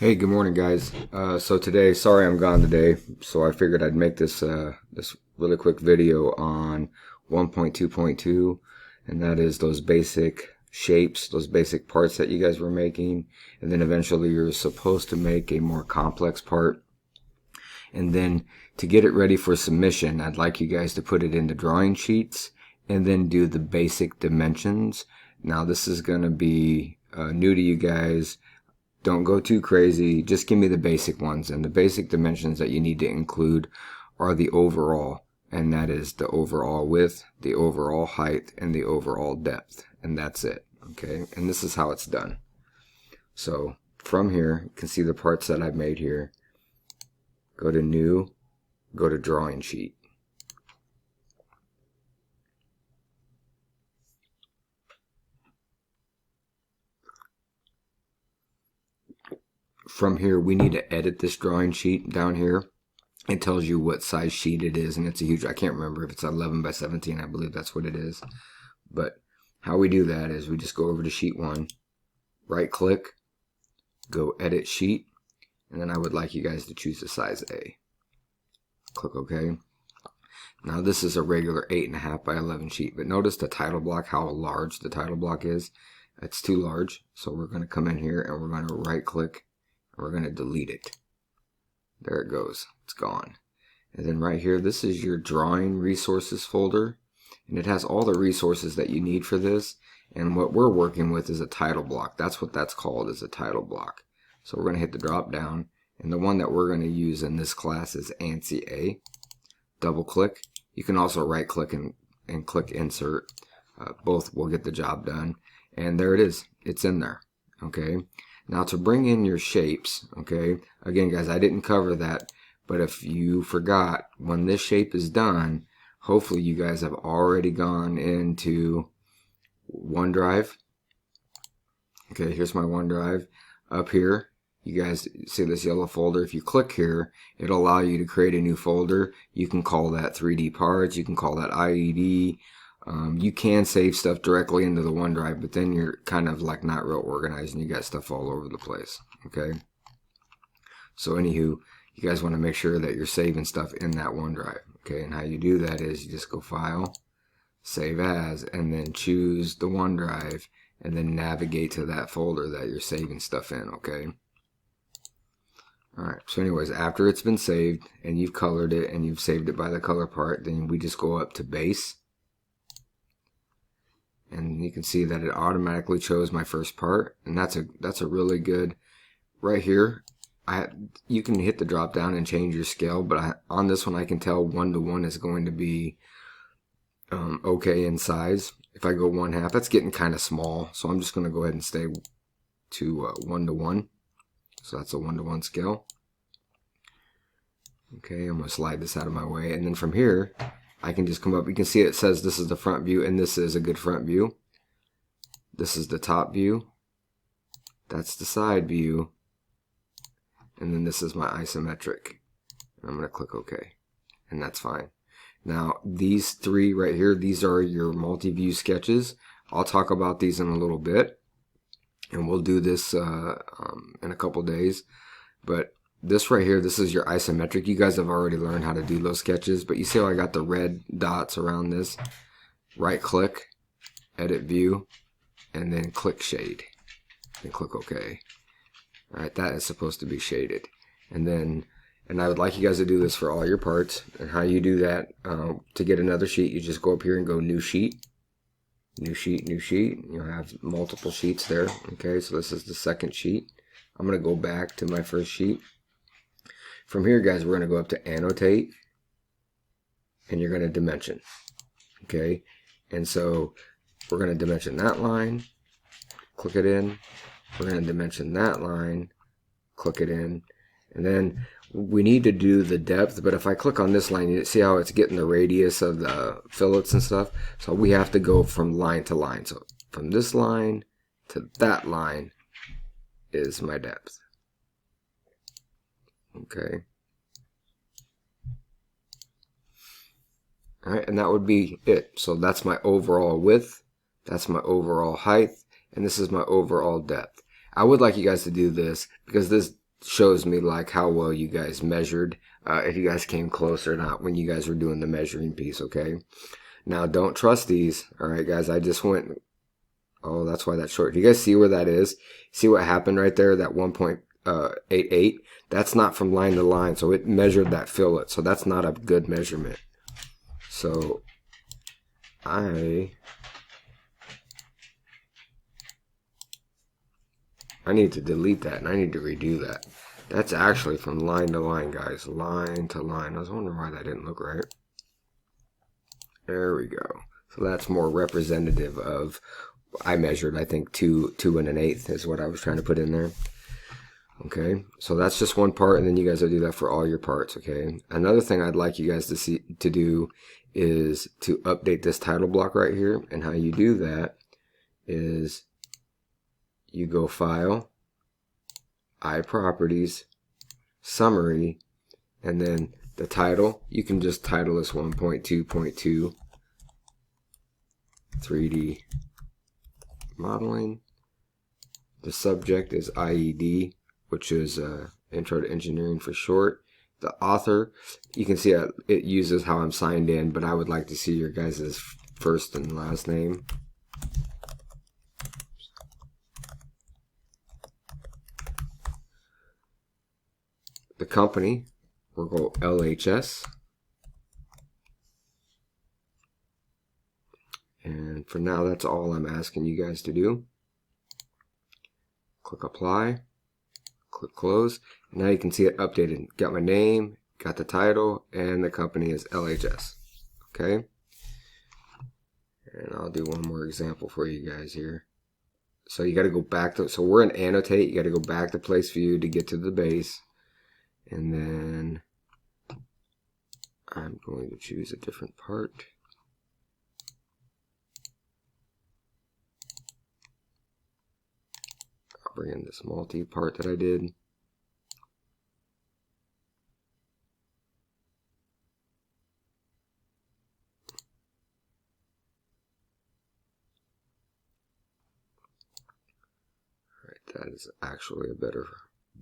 Hey, good morning, guys. So today, sorry I'm gone today, so I figured I'd make this this really quick video on 1.2.2, and that is those basic shapes, those basic parts that you guys were making, and then eventually you're supposed to make a more complex part. And then to get it ready for submission, I'd like you guys to put it into drawing sheets and then do the basic dimensions. Now this is going to be new to you guys. Don't go too crazy. Just give me the basic ones. And the basic dimensions that you need to include are the overall. And that is the overall width, the overall height, and the overall depth. And that's it. Okay. And this is how it's done. So from here, you can see the parts that I've made here. Go to New. Go to Drawing Sheet. From here, we need to edit this drawing sheet down here. It tells you what size sheet it is, and it's a huge, I can't remember if it's 11 by 17, I believe that's what it is. But how we do that is we just go over to sheet 1, right click, go edit sheet, and then I would like you guys to choose the size A. Click OK. Now this is a regular 8.5 by 11 sheet, but notice the title block, how large the title block is. It's too large, so we're going to come in here and we're going to right click. We're going to delete it. There it goes. It's gone. And then right here, this is your drawing resources folder. And it has all the resources that you need for this. And what we're working with is a title block. That's what that's called, is a title block. So we're going to hit the drop down. And the one that we're going to use in this class is ANSI A. Double click. You can also right click and click insert. Both will get the job done. And there it is. It's in there. Okay. Now to bring in your shapes, okay, again guys, I didn't cover that, but if you forgot, when this shape is done, hopefully you guys have already gone into OneDrive. Okay, here's my OneDrive. Up here, you guys see this yellow folder. If you click here, it'll allow you to create a new folder. You can call that 3D parts, you can call that IED. You can save stuff directly into the OneDrive, but then you're kind of like not real organized and you got stuff all over the place. Okay. So anywho, you guys want to make sure that you're saving stuff in that OneDrive. Okay. And how you do that is you just go File, Save As, and then choose the OneDrive and then navigate to that folder that you're saving stuff in. Okay. Alright. So anyways, after it's been saved and you've colored it and you've saved it by the color part, then we just go up to Base. And you can see that it automatically chose my first part, and that's a really good. Right here, you can hit the drop down and change your scale, but on this one I can tell 1:1 is going to be okay in size. If I go 1/2, that's getting kind of small, so I'm just going to go ahead and stay to 1:1. So that's a 1:1 scale. Okay, I'm going to slide this out of my way, and then from here I can just come up. You can see it says this is the front view, and this is a good front view. This is the top view. That's the side view. And then this is my isometric. I'm going to click OK. And that's fine. Now, these three right here, these are your multi-view sketches. I'll talk about these in a little bit. And we'll do this in a couple days. But this right here, this is your isometric. You guys have already learned how to do those sketches, but you see how I got the red dots around this? Right click, edit view, and then click shade, and click OK. Alright, that is supposed to be shaded. And I would like you guys to do this for all your parts. And how you do that, to get another sheet, you just go up here and go New Sheet, New Sheet, New Sheet. You'll have multiple sheets there. Okay, so this is the second sheet. I'm going to go back to my first sheet. From here, guys, we're going to go up to Annotate, and you're going to dimension. Okay, and so we're going to dimension that line, click it in. We're going to dimension that line, click it in, and then we need to do the depth. But if I click on this line, you see how it's getting the radius of the fillets and stuff. So we have to go from line to line. So from this line to that line is my depth. Okay. Alright, and that would be it. So that's my overall width, that's my overall height, and this is my overall depth. I would like you guys to do this because this shows me like how well you guys measured, if you guys came close or not when you guys were doing the measuring piece, okay? Now, don't trust these, all right, guys? I just went, oh, that's why that's short. Do you guys see where that is? See what happened right there, that 1.88? That's not from line to line, so it measured that fillet, so that's not a good measurement. So I need to delete that, and I need to redo that. That's actually from line to line, guys. Line to line. I was wondering why that didn't look right. There we go. So that's more representative of, I measured, I think, 2 1/8 is what I was trying to put in there. Okay, so that's just one part, and then you guys will do that for all your parts, okay? Another thing I'd like you guys to do is to update this title block right here, and how you do that is you go File, iProperties, Summary, and then the title, you can just title this 1.2.2 3D modeling. The subject is IED, which is Intro to Engineering for short. The author, you can see it uses how I'm signed in, but I would like to see your guys' first and last name. The company, we'll go LHS. And for now, that's all I'm asking you guys to do. Click Apply. Click Close. And now you can see it updated. Got my name, got the title, and the company is LHS. Okay? And I'll do one more example for you guys here. So you got to go back to, so we're in Annotate. You got to go back to Place View to get to the base. And then I'm going to choose a different part. I'll bring in this multi part that I did. Alright, that is actually a better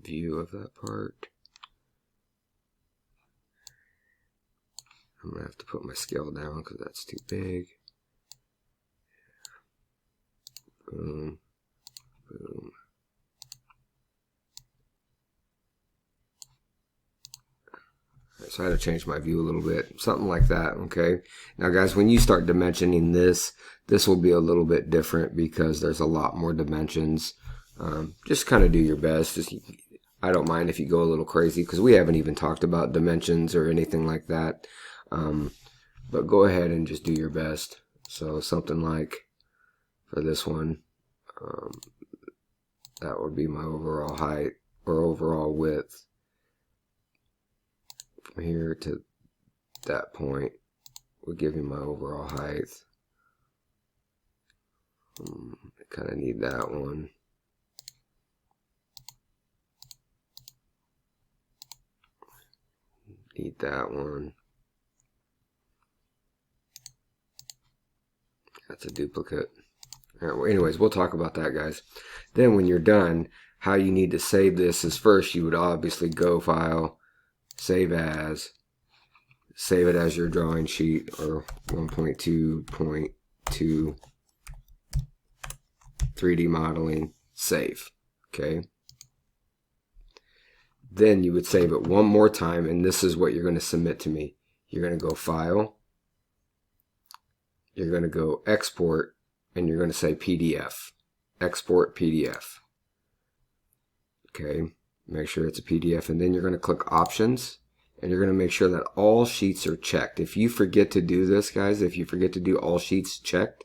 view of that part. I'm going to have to put my scale down because that's too big. Boom, boom. Right, so I had to change my view a little bit, something like that, okay? Now guys, when you start dimensioning this will be a little bit different because there's a lot more dimensions. Just kind of do your best. I don't mind if you go a little crazy because we haven't even talked about dimensions or anything like that. But go ahead and just do your best. So something like for this one, that would be my overall height or overall width from here to that point would give you my overall height. I kind of need that one. Need that one. That's a duplicate. All right, well, anyways, we'll talk about that, guys. Then when you're done, how you need to save this is first you would obviously go File, Save As, save it as your drawing sheet or 1.2.2 3D modeling, save. Okay. Then you would save it one more time, and this is what you're going to submit to me. You're going to go File, you're going to go Export, and you're going to say PDF. Export PDF. Okay, make sure it's a PDF, and then you're going to click Options, and you're going to make sure that all sheets are checked. If you forget to do this, guys, if you forget to do all sheets checked,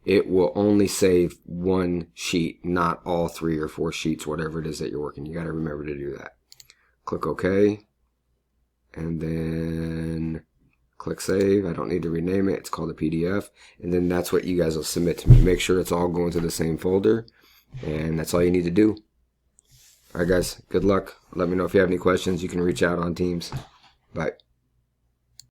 it will only save one sheet, not all 3 or 4 sheets, whatever it is that you're working. You got to remember to do that. Click OK, and then click Save. I don't need to rename it. It's called a PDF, and then that's what you guys will submit to me. Make sure it's all going to the same folder, and that's all you need to do. All right, guys, good luck. Let me know if you have any questions. You can reach out on Teams. Bye.